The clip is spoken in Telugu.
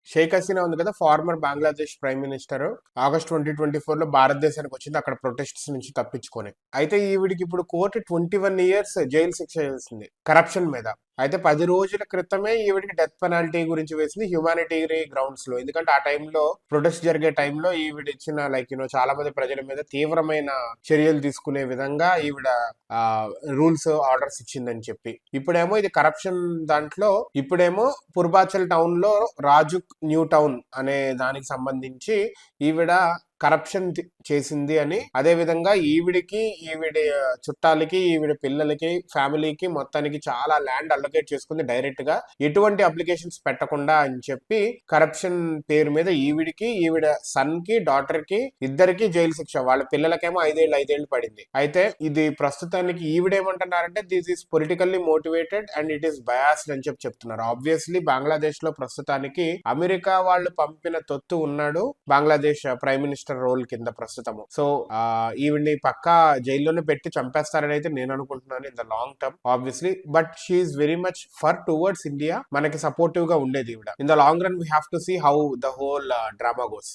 షేక్ హసీనా ఉంది కదా, former Bangladesh prime minister. August 2024 లో భారతదేశానికి వచ్చింది అక్కడ ప్రొటెస్ట్స్ నుంచి తప్పించుకొని. అయితే ఈవిడికి ఇప్పుడు కోర్టు 21 years జైలు శిక్ష వేసింది కరప్షన్ మీద. అయితే 10 రోజుల క్రితమే ఈవిడికి డెత్ పెనాల్టీ గురించి వేసింది హ్యూమానిటరీ గ్రౌండ్స్ లో. ఎందుకంటే ఆ టైంలో ప్రొటెస్ట్ జరిగే టైంలో ఈవిడ ఇచ్చిన చాలా మంది ప్రజల మీద తీవ్రమైన చర్యలు తీసుకునే విధంగా ఈవిడ రూల్స్ ఆర్డర్స్ ఇచ్చిందని చెప్పి. ఇప్పుడేమో ఇది కరప్షన్ దాంట్లో, ఇప్పుడేమో పూర్వాచల్ టౌన్ లో రాజుక్ న్యూ టౌన్ అనే దానికి సంబంధించి ఈవిడ కరప్షన్ చేసింది అని, అదే విధంగా ఈవిడికి, ఈవిడ చుట్టాలకి, ఈవిడ పిల్లలకి, ఫ్యామిలీకి మొత్తానికి చాలా ల్యాండ్ అలొకేట్ చేసుకుంది డైరెక్ట్ గా, ఎటువంటి అప్లికేషన్స్ పెట్టకుండా అని చెప్పి. కరప్షన్ పేరు మీద ఈవిడికి, ఈవిడ సన్ కి, డాటర్ కి ఇద్దరికి జైలు శిక్ష. వాళ్ళ పిల్లలకేమో 5 ఏళ్ళు పడింది. అయితే ఇది ప్రస్తుతానికి ఈవిడేమంటున్నారంటే this is politically motivated and it is biased అని చెప్తున్నారు. ఆబ్వియస్లీ బంగ్లాదేశ్ లో ప్రస్తుతానికి అమెరికా వాళ్ళు పంపిన తొత్తు ఉన్నాడు బంగ్లాదేశ్ ప్రైమ్ మినిస్టర్ రోల్ కింద ప్రస్తుతము. సో ఈవిడ్ని పక్కా జైల్లోనే పెట్టి చంపేస్తారని అయితే నేను అనుకుంటున్నాను in the long term obviously. But she's very much for towards India. మనకి సపోర్టివ్ గా ఉండేది ఈవిడ. In the long run we have to see how the whole drama goes.